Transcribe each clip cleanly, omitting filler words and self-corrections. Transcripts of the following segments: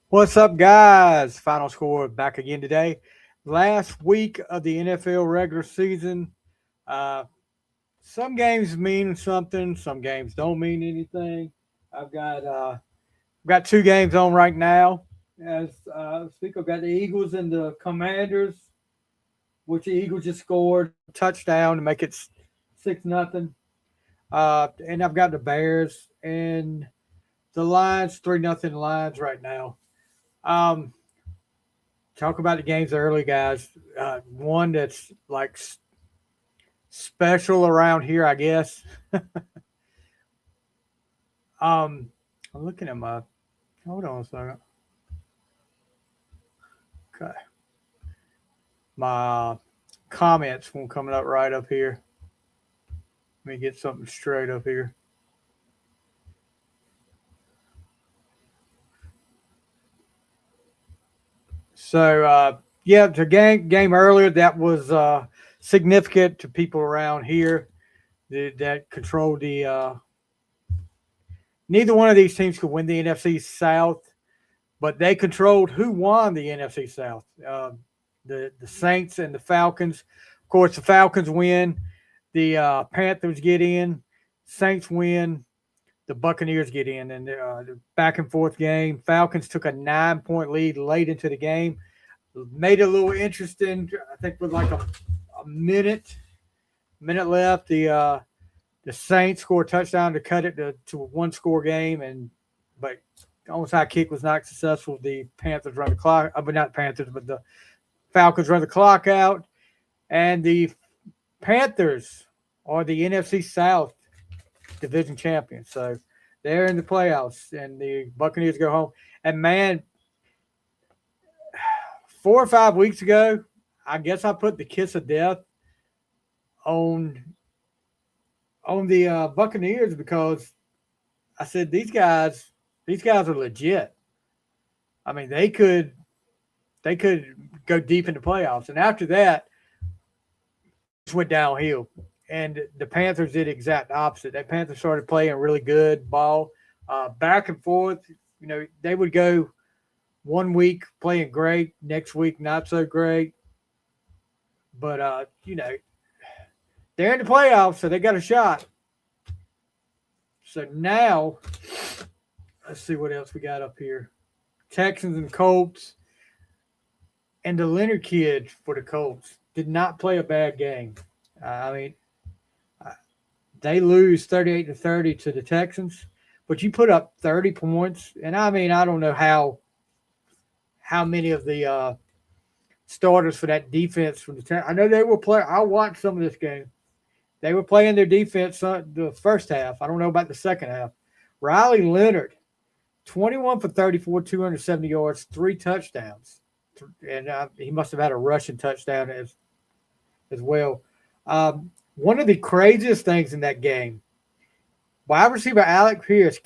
What's up, guys? Final score back again today. Last week of the NFL regular season. Uh, some games mean something, some games don't mean anything. I've got two games on right now. As speak, I've got the Eagles and the Commanders, which the Eagles just scored a touchdown to make it 6-0. And I've got the Bears and the Lions 3-0 Lions right now. Um, Talk about the games early, guys. One that's like special around here, I guess. I'm looking at my. Hold on a second. Okay, my comments won't coming up right up here. Let me get something straight up here. Yeah, the game earlier that was significant to people around here that controlled the. Neither one of these teams could win the NFC South, but they controlled who won the NFC South. The Saints and the Falcons. Of course, the Falcons win. The Panthers get in. Saints win. The Buccaneers get in, and the back and forth game. Falcons took a 9-point lead late into the game, made it a little interesting. I think with like a minute left, the Saints scored a touchdown to cut it to a one score game, but the onside kick was not successful. The Panthers run the clock, but not the Panthers, but the Falcons run the clock out, and the Panthers are the NFC South division champions. So they're in the playoffs, and the Buccaneers go home. And man, 4 or 5 weeks ago, I guess I put the kiss of death on the Buccaneers because I said these guys are legit. I mean, they could go deep into playoffs, and after that, it went downhill. And the Panthers did the exact opposite. The Panthers started playing really good ball, back and forth. They would go one week playing great, next week not so great. But they're in the playoffs, so they got a shot. So now, let's see what else we got up here. Texans and Colts, and the Leonard kid for the Colts did not play a bad game. I mean, uh, they lose 38-30 to the Texans, but you put up 30 points, and I mean, I don't know how many of the starters for that defense from the Texans. I know they were playing. I watched some of this game. They were playing their defense the first half. I don't know about the second half. Riley Leonard, 21 for 34, 270 yards, 3 touchdowns, and he must have had a rushing touchdown as well. One of the craziest things in that game, wide receiver Alec Pierce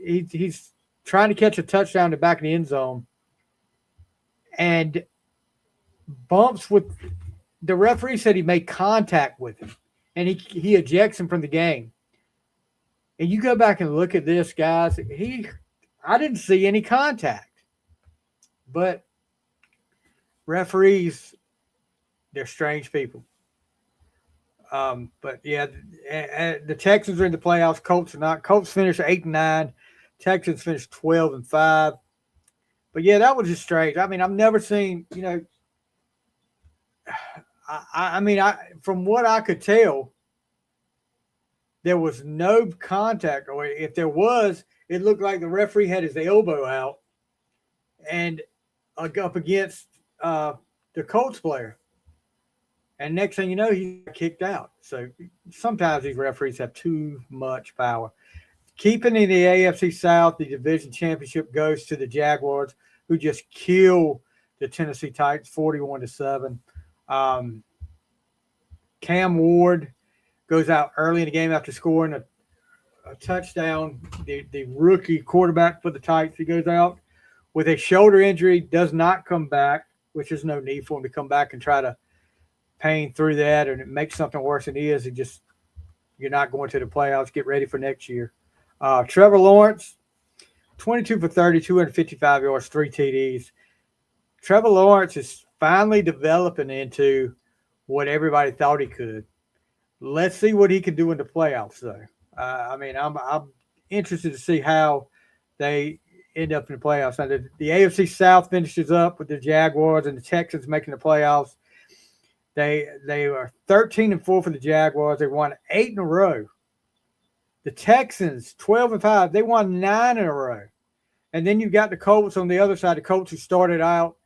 he's trying to catch a touchdown in the back of the end zone, and bumps with the referee said he made contact with him, and he ejects him from the game. And you go back and look at this, guys. I didn't see any contact, but referees, they're strange people. But yeah, the Texans are in the playoffs. Colts are not. Colts finished 8-9. Texans finished 12-5. But yeah, that was just strange. I mean, I've never seen. I mean, from what I could tell, there was no contact, or if there was, it looked like the referee had his elbow out and up against the Colts player. And next thing you know, he got kicked out. So sometimes these referees have too much power. Keeping in the AFC South, the division championship goes to the Jaguars, who just kill the Tennessee Titans 41-7. Um, Cam Ward goes out early in the game after scoring a touchdown. The rookie quarterback for the Titans, he goes out with a shoulder injury, does not come back, which is no need for him to come back and try to pain through that, and it makes something worse than it is. You're not going to the playoffs. Get ready for next year. Trevor Lawrence 22 for 30, 255 yards, 3 TDs. Trevor Lawrence is finally developing into what everybody thought he could. Let's see what he can do in the playoffs, though. I'm interested to see how they end up in the playoffs. Now, the AFC South finishes up with the Jaguars and the Texans making the playoffs. They are 13-4 for the Jaguars. They won 8 in a row. The Texans 12-5. They won 9 in a row. And then you've got the Colts on the other side. The Colts who started out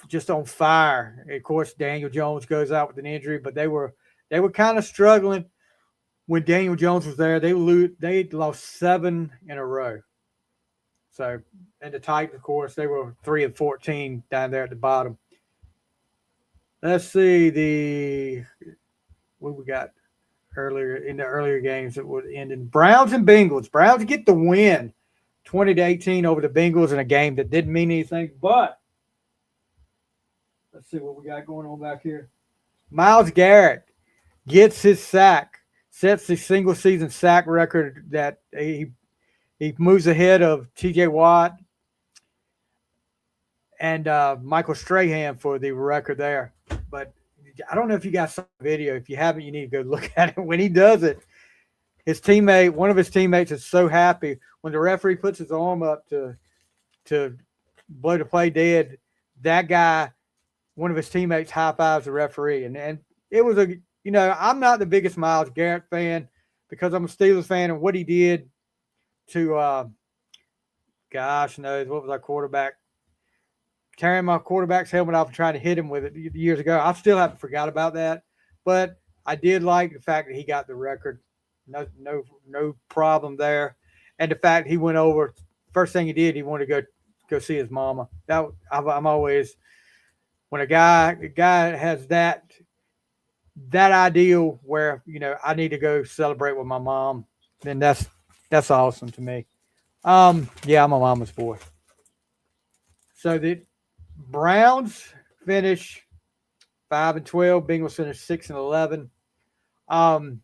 just on fire. Of course, Daniel Jones goes out with an injury, but they were kind of struggling when Daniel Jones was there. They lost 7 in a row. So, and the Titans, of course, they were 3-14 down there at the bottom. Let's see what we got earlier in the earlier games that would end in Browns and Bengals. Browns get the win, 20-18 over the Bengals in a game that didn't mean anything. But let's see what we got going on back here. Myles Garrett gets his sack, sets the single season sack record that he moves ahead of T.J. Watt and Michael Strahan for the record there. But I don't know if you guys saw the video. If you haven't, you need to go look at it. When he does it, one of his teammates is so happy when the referee puts his arm up to blow the play dead. That guy, one of his teammates, high fives the referee, and it was I'm not the biggest Myles Garrett fan because I'm a Steelers fan, and what he did to gosh knows what was our quarterback. Tearing my quarterback's helmet off and trying to hit him with it years ago. I still haven't forgot about that. But I did like the fact that he got the record. No problem there. And the fact he went over, first thing he did, he wanted to go see his mama. I'm always, when a guy has that ideal where, I need to go celebrate with my mom, then that's awesome to me. Yeah, I'm a mama's boy. So the Browns finish 5-12. Bengals finish 6-11. Of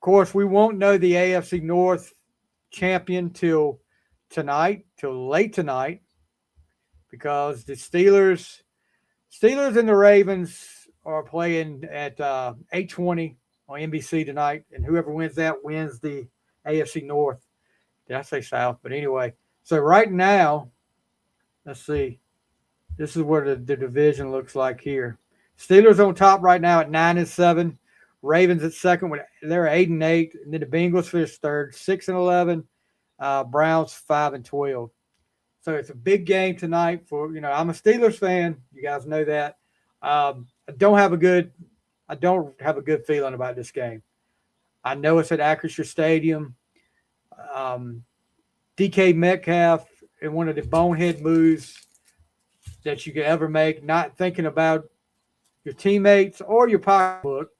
course, we won't know the AFC North champion till late tonight, because the Steelers and the Ravens are playing at 8:20 on NBC tonight, and whoever wins that wins the AFC North. Did I say South? But anyway, so right now, let's see. This is what the division looks like here. Steelers on top right now at 9-7. Ravens at second. They're 8-8. And then the Bengals finish third, 6-11. Browns 5-12. So it's a big game tonight for, I'm a Steelers fan. You guys know that. I don't have a good feeling about this game. I know it's at Acrisure Stadium. DK Metcalf in one of the bonehead moves that you could ever make, not thinking about your teammates or your pocketbook.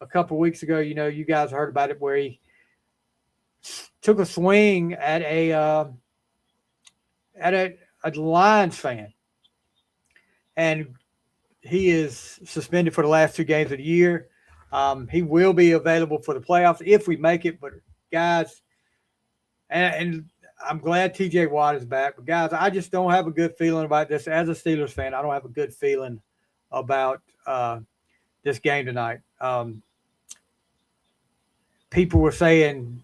A couple weeks ago, you guys heard about it, where he took a swing at a Lions fan, and he is suspended for the last 2 games of the year. He will be available for the playoffs if we make it. But guys, and I'm glad TJ Watt is back. But guys, I just don't have a good feeling about this. As a Steelers fan, I don't have a good feeling about this game tonight. People were saying,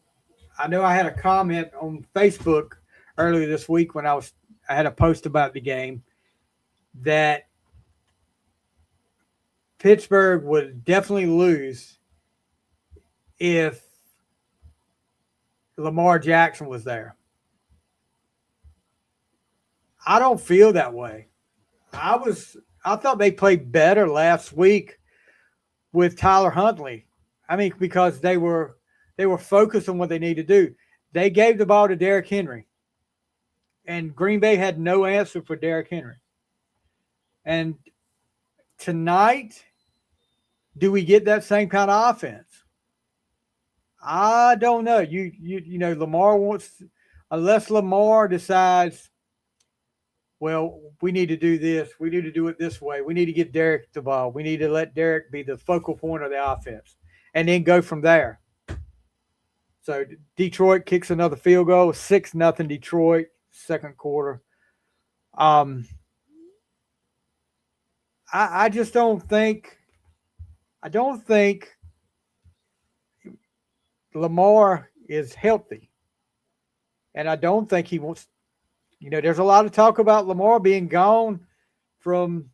I know I had a comment on Facebook earlier this week when I had a post about the game, that Pittsburgh would definitely lose if Lamar Jackson was there. I don't feel that way. I thought they played better last week with Tyler Huntley. I mean, because they were focused on what they need to do. They gave the ball to Derrick Henry, and Green Bay had no answer for Derrick Henry. And tonight, do we get that same kind of offense? I don't know. Lamar wants, unless Lamar decides, well, we need to do this. We need to do it this way. We need to give Derrick the ball. We need to let Derrick be the focal point of the offense and then go from there. So Detroit kicks another field goal, 6-0 Detroit, second quarter. I just don't think Lamar is healthy. And I don't think he wants, there's a lot of talk about Lamar being gone from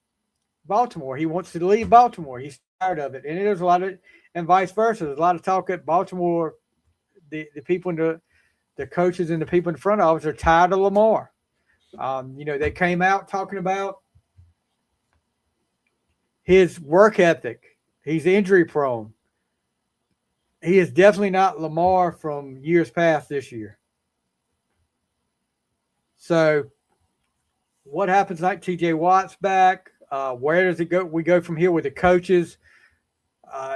Baltimore. He wants to leave Baltimore. He's tired of it. And there's a lot of, and vice versa. There's a lot of talk at Baltimore. The people in the coaches and the people in the front office are tired of Lamar. They came out talking about his work ethic. He's injury prone. He is definitely not Lamar from years past this year. So what happens like TJ Watt's back? Where does it go? We go from here with the coaches.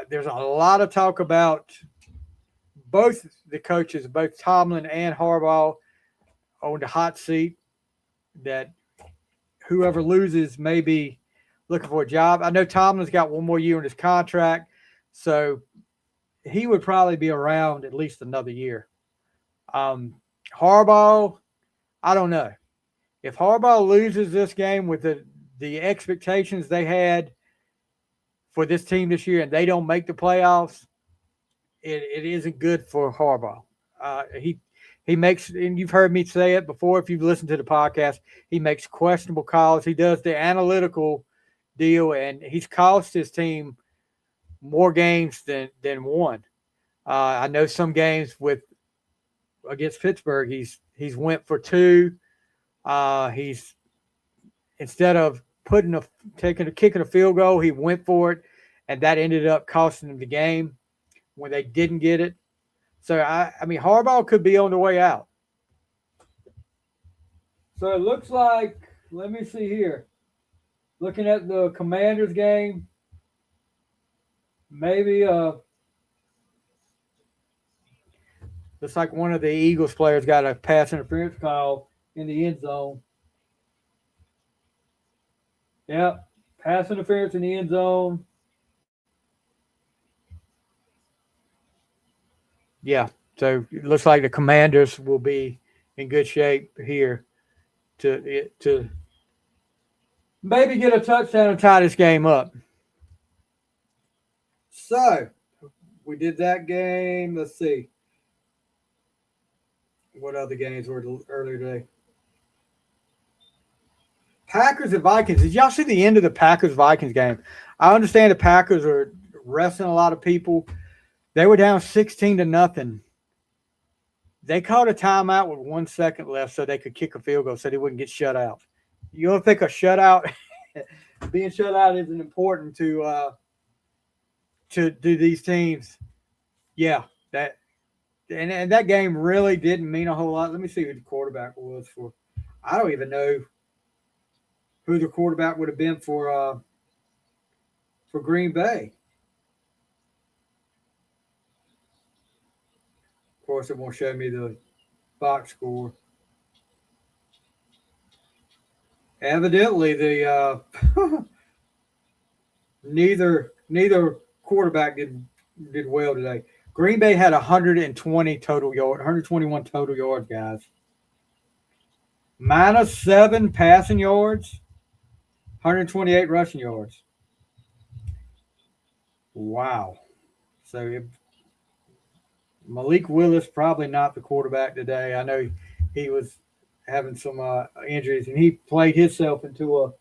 There's a lot of talk about both the coaches, both Tomlin and Harbaugh, on the hot seat, that whoever loses may be looking for a job. I know Tomlin's got one more year in his contract, so he would probably be around at least another year. Harbaugh, I don't know. If Harbaugh loses this game with the expectations they had for this team this year and they don't make the playoffs, it isn't good for Harbaugh. He makes, and you've heard me say it before if you've listened to the podcast, he makes questionable calls. He does the analytical deal, and he's cost his team more games than won. I know some games against Pittsburgh, he's went for two. He's, instead of kicking a field goal, he went for it, and that ended up costing him the game when they didn't get it. So I mean, Harbaugh could be on the way out. So it looks like, let me see here. Looking at the Commanders game, maybe looks like one of the Eagles players got a pass interference call in the end zone. Yep, pass interference in the end zone. Yeah, so it looks like the Commanders will be in good shape here to maybe get a touchdown and tie this game up. So we did that game. Let's see. What other games were earlier today? Packers and Vikings. Did y'all see the end of the Packers-Vikings game? I understand the Packers are resting a lot of people. They were down 16-0. They called a timeout with 1 second left so they could kick a field goal so they wouldn't get shut out. You don't think a shutout, being shut out isn't important to do these teams? Yeah, that and that game really didn't mean a whole lot. Let me see who the quarterback was for. I don't even know who the quarterback would have been for Green Bay. Of course, it won't show me the box score. Evidently, the neither quarterback did well today. Green Bay had 121 total yards, guys. -7 passing yards, 128 rushing yards. Wow. So Malik Willis probably not the quarterback today. I know he was having some injuries, and he played himself into a.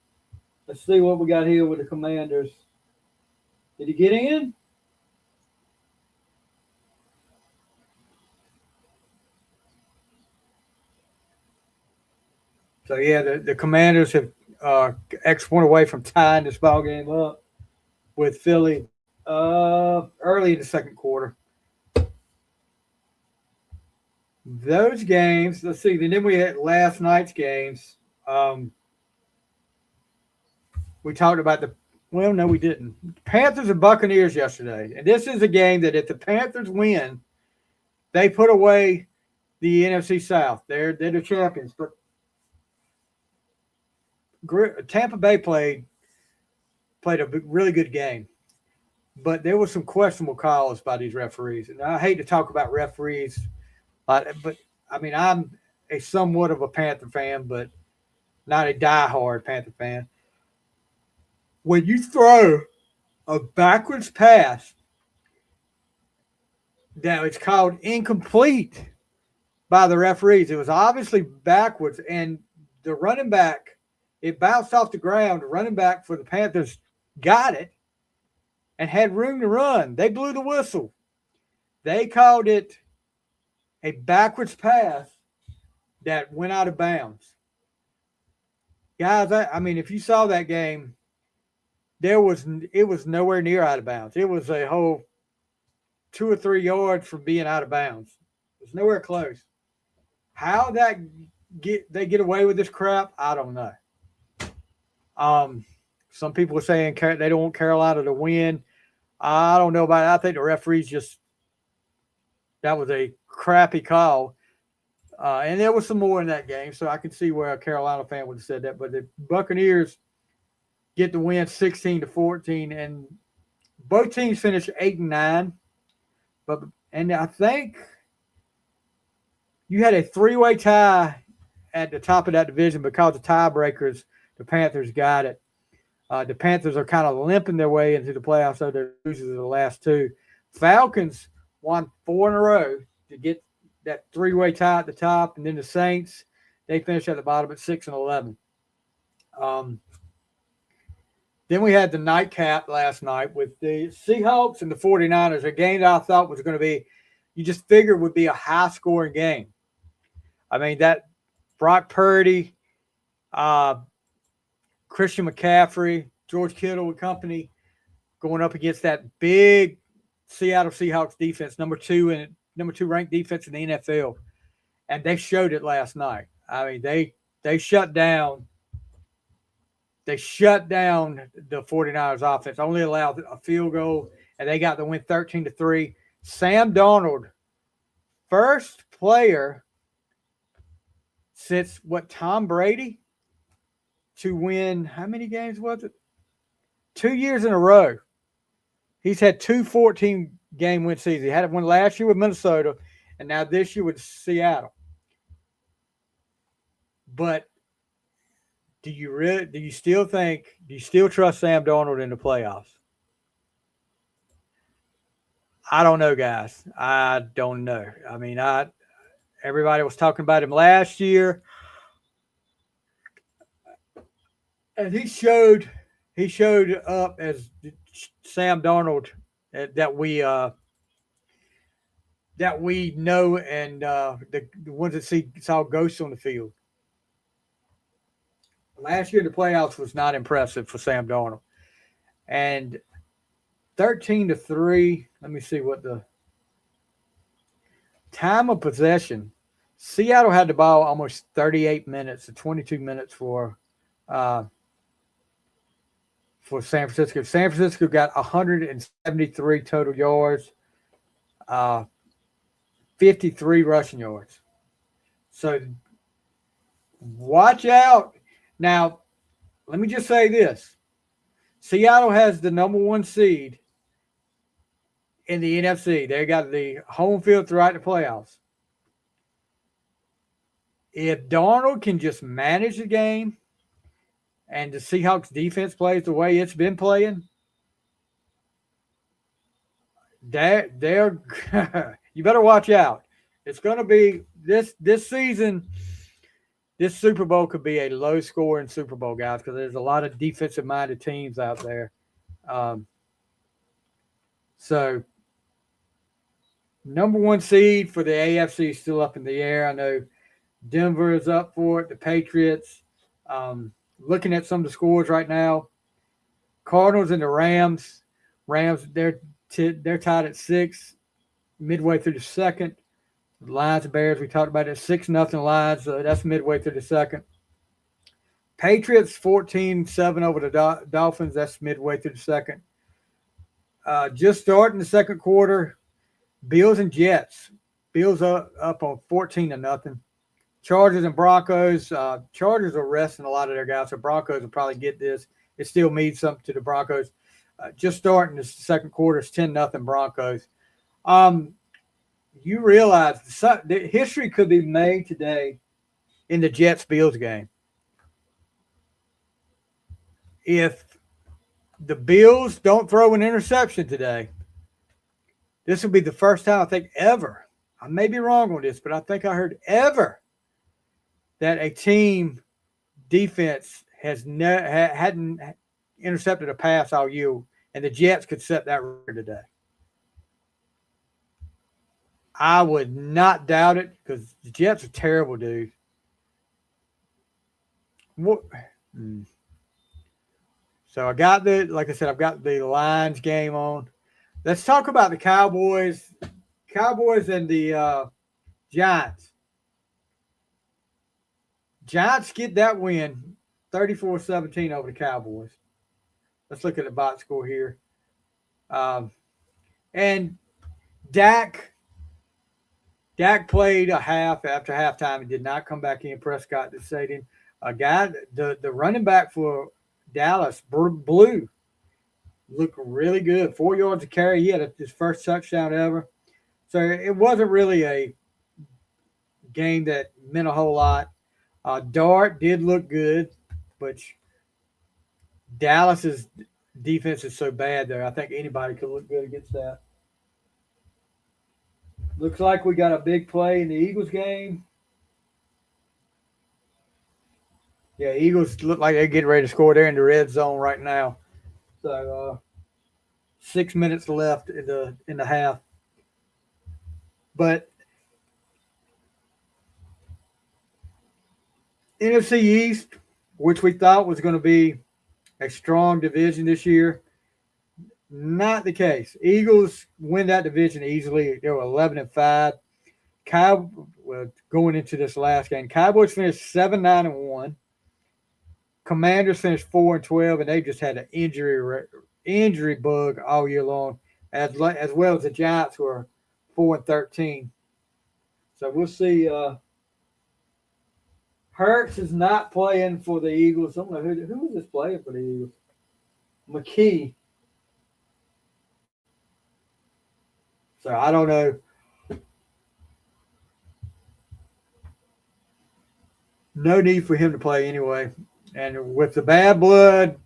Let's see what we got here with the Commanders. Did he get in? So yeah, the Commanders have extra point away from tying this ball game up with Philly early in the second quarter. Those games, let's see. And then we had last night's games. We talked about no, we didn't. Panthers and Buccaneers yesterday. And this is a game that if the Panthers win, they put away the NFC South. They're the champions. But Tampa Bay played a really good game. but there was some questionable calls by these referees. And I hate to talk about referees, but I mean, I'm a somewhat of a Panther fan, but not a diehard Panther fan. When you throw a backwards pass that was called incomplete by the referees, it was obviously backwards, and the running back, it bounced off the ground. The running back for the Panthers got it and had room to run. They blew the whistle. They called it a backwards pass that went out of bounds. Guys, I mean, if you saw that game, it was nowhere near out of bounds. It was a whole 2 or 3 yards from being out of bounds. It was nowhere close. How they get away with this crap, I don't know. Some people are saying they don't want Carolina to win. I don't know about it. I think the referees that was a crappy call. And there was some more in that game, so I can see where a Carolina fan would have said that. But the Buccaneers get the win 16-14, and both teams finished 8-9. And I think you had a 3-way tie at the top of that division because of tiebreakers. The Panthers got it. The Panthers are kind of limping their way into the playoffs, so they're losing the last 2. Falcons won 4 in a row to get that 3-way tie at the top, and then the Saints, they finished at the bottom at 6-11. Then we had the nightcap last night with the Seahawks and the 49ers, a game that I thought was going to be, you just figured would be a high-scoring game. I mean, that Brock Purdy, Christian McCaffrey, George Kittle and company going up against that big Seattle Seahawks defense, number 2 ranked defense in the NFL. And they showed it last night. I mean, they shut down the 49ers offense, only allowed a field goal, and they got the win 13-3. Sam Darnold, first player since Tom Brady to win, how many games was it? 2 years in a row. He's had 2 14-game win seasons. He had one last year with Minnesota, and now this year with Seattle. But do you still trust Sam Darnold in the playoffs? I don't know, guys. I don't know. I mean, everybody was talking about him last year, and he showed up as Sam Darnold that we know, and the ones that saw ghosts on the field. Last year, the playoffs was not impressive for Sam Darnold. And 13-3, let me see what the time of possession. Seattle had the ball almost 38 minutes to 22 minutes for San Francisco. San Francisco got 173 total yards, 53 rushing yards. So watch out. Now, let me just say this. Seattle has the number 1 seed in the NFC. They got the home field throughout the playoffs. If Darnold can just manage the game and the Seahawks defense plays the way it's been playing, they're you better watch out. It's going to be this season. This Super Bowl could be a low-scoring Super Bowl, guys, because there's a lot of defensive-minded teams out there. So, number 1 seed for the AFC is still up in the air. I know Denver is up for it. The Patriots. Looking at some of the scores right now, Cardinals and the Rams. They're tied at 6, midway through the second. The Lions and Bears, we talked about it, 6-0 Lions. That's midway through the second. Patriots 14-7 over the Dolphins. That's midway through the second. Just starting the second quarter, Bills and Jets. Bills up on 14-0. Chargers and Broncos. Chargers are resting a lot of their guys, so Broncos will probably get this. It still means something to the Broncos. Just starting the second quarter, it's 10-0 Broncos. You realize the history could be made today in the Jets-Bills game. If the Bills don't throw an interception today, this will be the first time I think ever. I may be wrong on this, but I think I heard ever that a team defense hadn't intercepted a pass all year, and the Jets could set that record today. I would not doubt it because the Jets are terrible, dude. What? So I got like I said, I've got the Lions game on. Let's talk about the Cowboys and the Giants. Giants get that win, 34-17 over the Cowboys. Let's look at the box score here. And Dak played a half after halftime and did not come back in. Prescott decided. The running back for Dallas, Blue, looked really good. 4 yards of carry. He had his first touchdown ever. So it wasn't really a game that meant a whole lot. Dart did look good, but Dallas's defense is so bad there. I think anybody could look good against that. Looks like we got a big play in the Eagles game. Yeah, Eagles look like they're getting ready to score. They're in the red zone right now. So 6 minutes left in the half. But NFC East, which we thought was going to be a strong division this year, not the case. Eagles win that division easily. They were 11-5. Going into this last game, Cowboys finished 7-9-1. Commanders finished 4-12, and they just had an injury bug all year long, as well as the Giants who are 4-13. So we'll see. Hurts is not playing for the Eagles. I don't know who was this playing for the Eagles. McKee. So I don't know. No need for him to play anyway. And with the bad blood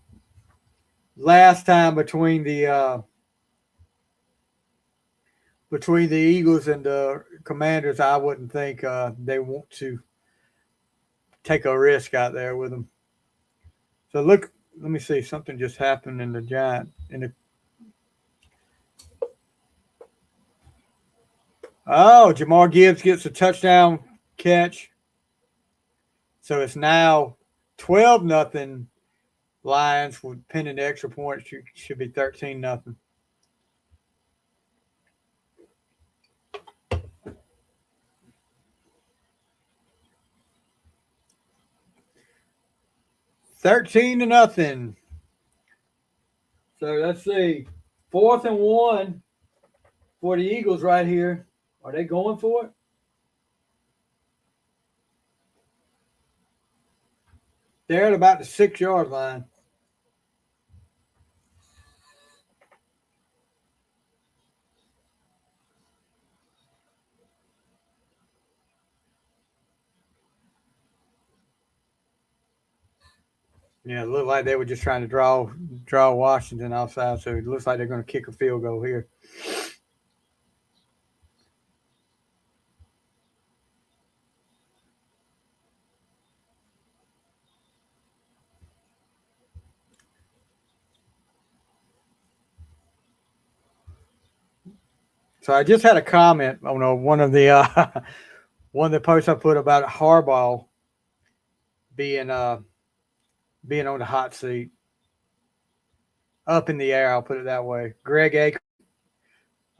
last time between the Eagles and the Commanders, I wouldn't think they want to take a risk out there with them. So let me see. Something just happened in the Giant. Jamar Gibbs gets a touchdown catch. So it's now 12-0 Lions with pending extra points. Should be 13-0. $13-0. So let's see. 4th and 1 for the Eagles right here. Are they going for it? They're at about the 6-yard line. Yeah, it looked like they were just trying to draw Washington outside, so it looks like they're going to kick a field goal here. So I just had a comment on one of the posts I put about Harbaugh being on the hot seat, up in the air. I'll put it that way. Greg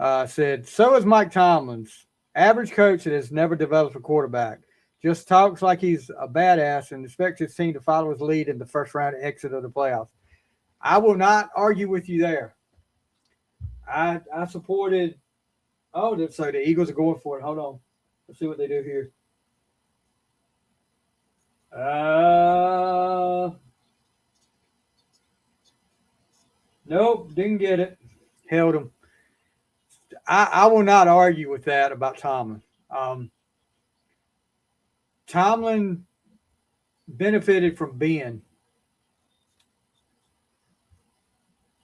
Aker said, "So is Mike Tomlin's average coach that has never developed a quarterback. Just talks like he's a badass and expects his team to follow his lead in the first round exit of the playoffs." I will not argue with you there. I supported. So the Eagles are going for it. Hold on. Let's see what they do here. No, Nope, didn't get it. Held him. I will not argue with that about Tomlin. Tomlin benefited from being.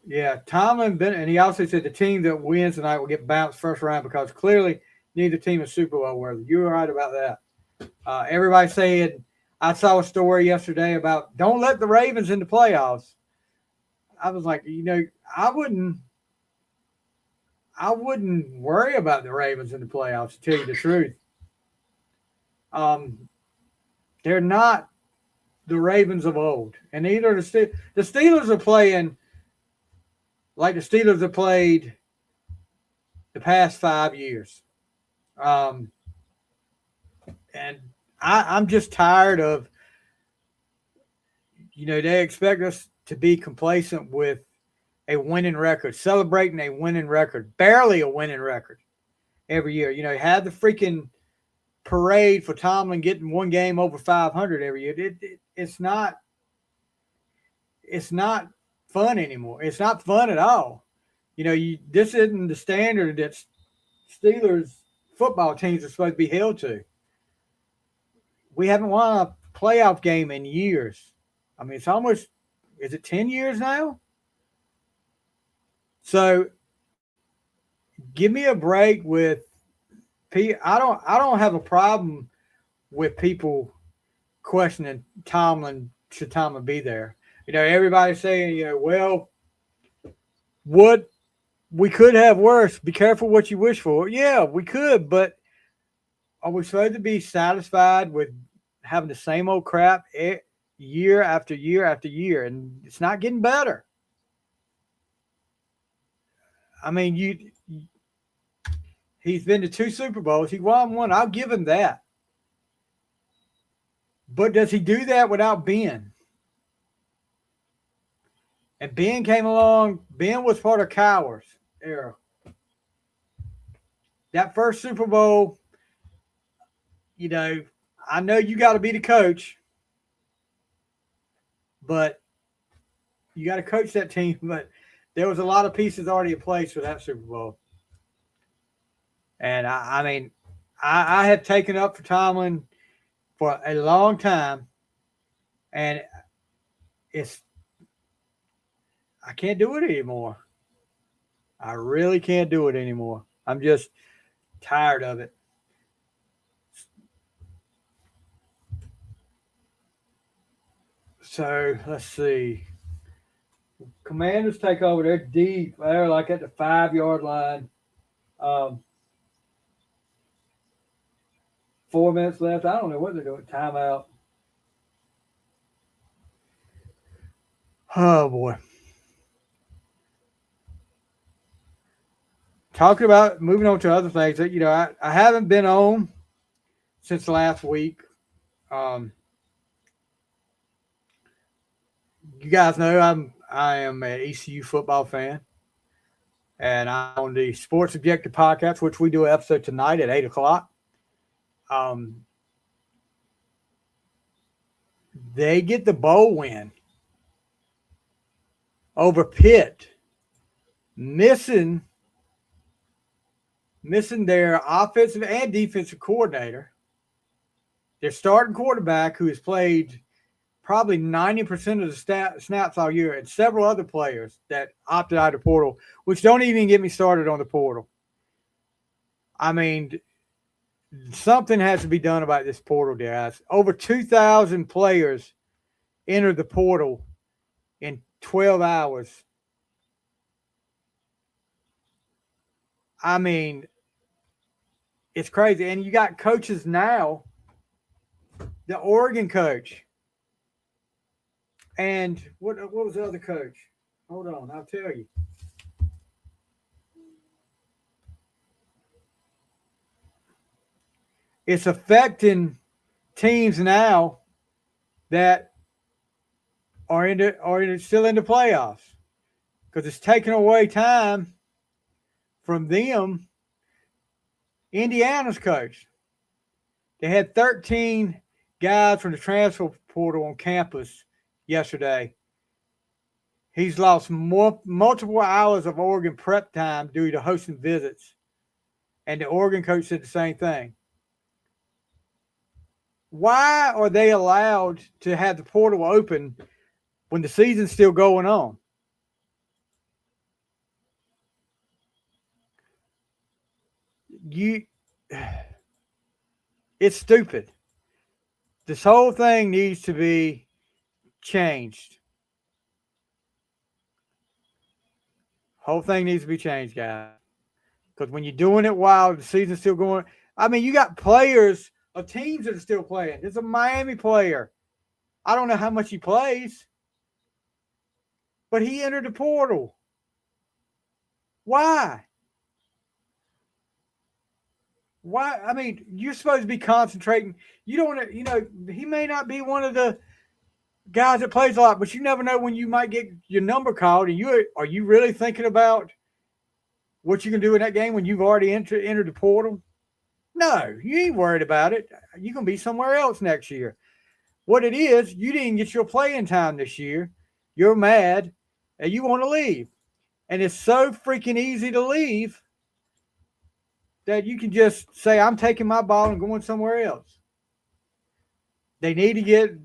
Yeah, and he also said the team that wins tonight will get bounced first round because clearly neither team is Super Bowl worthy. You were right about that. Everybody said, I saw a story yesterday about don't let the Ravens in the playoffs. I was like, I wouldn't worry about the Ravens in the playoffs, to tell you the truth. They're not the Ravens of old, and either the Steelers are playing like the Steelers have played the past 5 years. And I'm just tired of, they expect us to be complacent with a winning record, celebrating a winning record, barely a winning record every year. Have the freaking parade for Tomlin getting one game over 500 every year. It's not fun anymore. It's not fun at all. This isn't the standard that Steelers football teams are supposed to be held to. We haven't won a playoff game in years. I mean, it's almost, is it 10 years now? So give me a break with I don't have a problem with people questioning Tomlin. Should Tomlin be there? Everybody's saying, well, what we could have worse. Be careful what you wish for. Yeah, we could, but are we supposed to be satisfied with having the same old crap year after year after year? And it's not getting better. I mean, he's been to 2 Super Bowls. He won one. I'll give him that. But does he do that without Ben? And Ben came along. Ben was part of Cowher's era. That first Super Bowl, I know you got to be the coach, but you got to coach that team. But there was a lot of pieces already in place for that Super Bowl. And I have taken up for Tomlin for a long time, and I can't do it anymore. I really can't do it anymore. I'm just tired of it. So let's see. Commanders take over. They're deep. They're like at the 5-yard line. 4 minutes left. I don't know what they're doing. Timeout. Oh, boy. Talking about moving on to other things that, I haven't been on since last week. You guys know I am an ECU football fan, and I'm on the Sports Objective podcast, which we do an episode tonight at 8:00. They get the bowl win over Pitt, missing their offensive and defensive coordinator, their starting quarterback, who has played probably 90% of the snaps all year, and several other players that opted out of the portal, which don't even get me started on the portal. I mean, something has to be done about this portal, guys. Over 2,000 players entered the portal in 12 hours. I mean, it's crazy. And you got coaches now, the Oregon coach. And what was the other coach? Hold on, I'll tell you. It's affecting teams now that are still in the playoffs, because it's taking away time from them. Indiana's coach. They had 13 guys from the transfer portal on campus yesterday. He's lost multiple hours of Oregon prep time due to hosting visits. And the Oregon coach said the same thing. Why are they allowed to have the portal open when the season's still going on? It's stupid. This whole thing needs to be changed. Whole thing needs to be changed, guys. Because when you're doing it while the season's still going, I mean, you got players of teams that are still playing. There's a Miami player. I don't know how much he plays, but he entered the portal. Why? Why? I mean, you're supposed to be concentrating. You don't want to, he may not be one of the guys that plays a lot, but you never know when you might get your number called. And are you really thinking about what you can do in that game when you've already entered the portal? No, you ain't worried about it. You're going to be somewhere else next year. What it is, you didn't get your playing time this year. You're mad and you want to leave. And it's so freaking easy to leave that you can just say, I'm taking my ball and going somewhere else. They need to get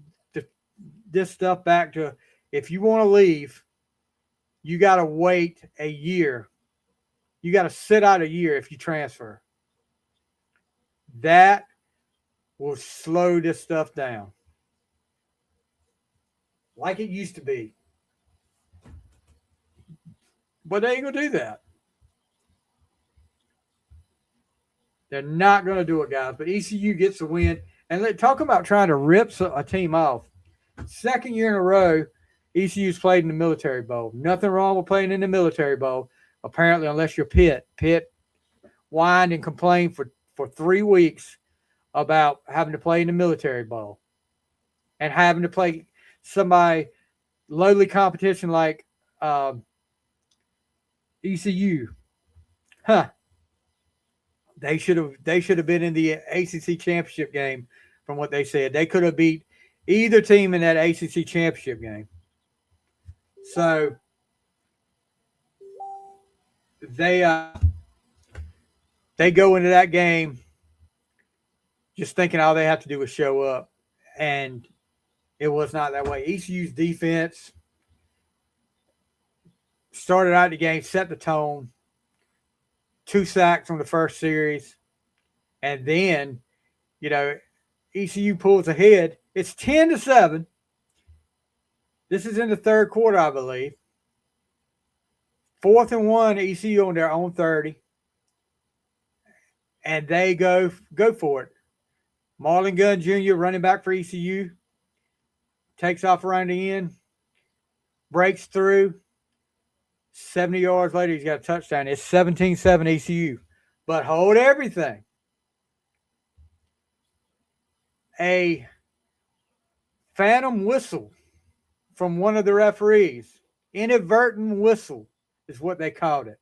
this stuff back to, if you want to leave, you got to wait a year. You got to sit out a year if you transfer. That will slow this stuff down. Like it used to be. But they ain't going to do that. They're not going to do it, guys. But ECU gets the win. And talk about trying to rip a team off. Second year in a row, ECU's played in the Military Bowl. Nothing wrong with playing in the Military Bowl, apparently, unless you're Pitt. Pitt whined and complained for 3 weeks about having to play in the Military Bowl and having to play somebody lowly competition like ECU. They should have been in the ACC championship game. From what they said, they could have beat either team in that ACC championship game. So they go into that game just thinking all they have to do is show up, and it was not that way. ECU's defense started out the game, set the tone, 2 sacks on the first series, and then, ECU pulls ahead. It's 10-7. This is in the third quarter, I believe. 4th and 1, ECU on their own 30. And they go for it. Marlon Gunn Jr., running back for ECU, takes off around the end, breaks through. 70 yards later, he's got a touchdown. It's 17-7 ECU. But hold everything. A phantom whistle from one of the referees. Inadvertent whistle is what they called it.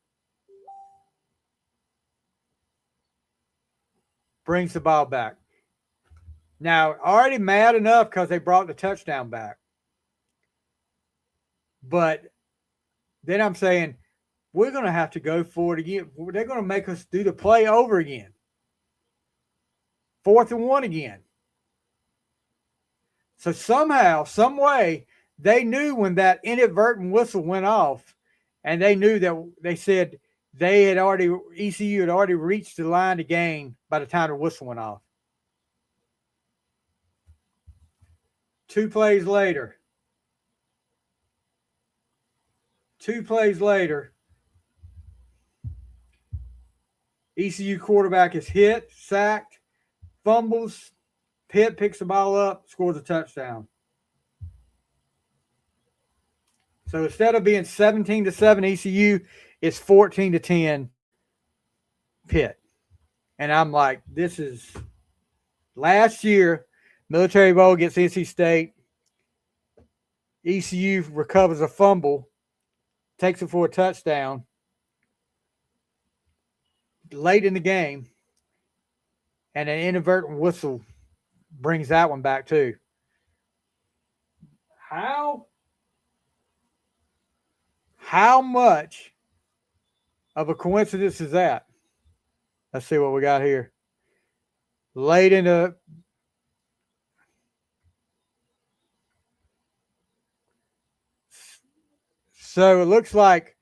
Brings the ball back. Now, already mad enough because they brought the touchdown back. But then I'm saying, we're going to have to go for it again. They're going to make us do the play over again. 4th and 1 again. So somehow, some way, they knew when that inadvertent whistle went off, and they knew that they said ECU had already reached the line to gain by the time the whistle went off. 2 plays later, ECU quarterback is hit, sacked, fumbles. Pitt picks the ball up, scores a touchdown. So instead of being 17-7 ECU, it's 14-10 Pitt. And I'm like, this is last year, Military Bowl against NC State. ECU recovers a fumble, takes it for a touchdown late in the game, and an inadvertent whistle brings that one back too. How How much of a coincidence is that? Let's see what we got here. Late in the So it looks like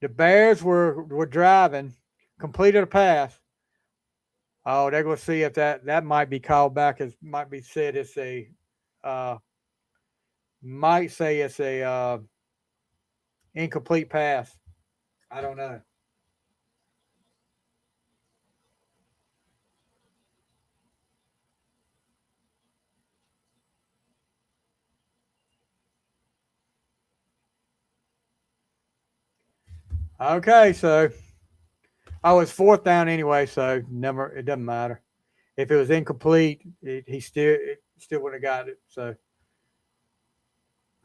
the Bears were driving, completed a pass. Oh, they're going to see if that might be called back as might be said it's a uh, might say it's a incomplete pass. I don't know. Okay, so it's fourth down anyway, so never it doesn't matter. If it was incomplete, he still would have got it. So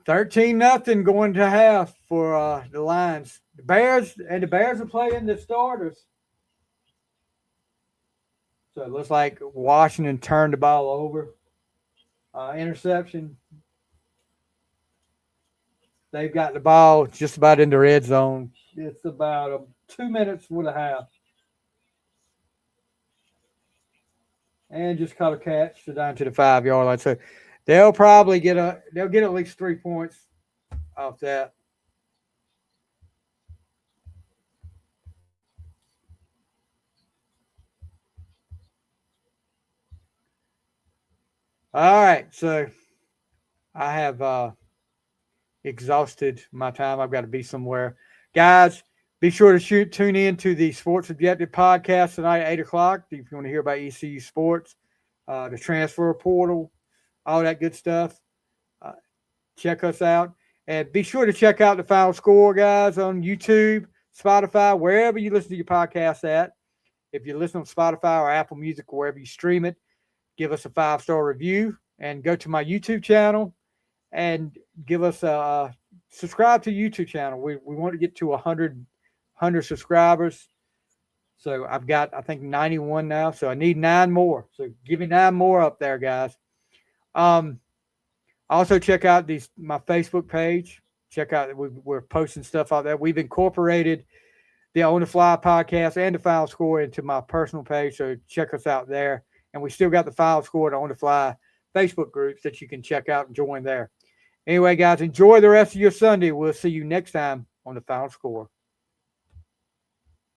13-0 going to half for the Lions. The Bears are playing the starters. So it looks like Washington turned the ball over. Interception. They've got the ball just about in the red zone. It's about 2 minutes and a half. And just caught a catch down to the 5-yard line. So they'll probably get at least 3 points off that. All right, so I have exhausted my time. I've got to be somewhere. Guys, be sure to tune in to the Sports Objective podcast tonight at 8 o'clock if you want to hear about ECU sports, the transfer portal, all that good stuff. Check us out. And be sure to check out the Final Score, guys, on YouTube, Spotify, wherever you listen to your podcast at. If you listen on Spotify or Apple Music, or wherever you stream it, give us a 5-star review and go to my YouTube channel and give us a subscribe to the YouTube channel. We want to get to 100 subscribers. So I've got, I think, 91 now. So I need 9 more. So give me 9 more up there, guys. Also check out my Facebook page. Check out, we're posting stuff out there. We've incorporated the On the Fly podcast and the Final Score into my personal page. So check us out there. And we still got the Final Score and On the Fly Facebook groups that you can check out and join there. Anyway, guys, enjoy the rest of your Sunday. We'll see you next time on the Final Score.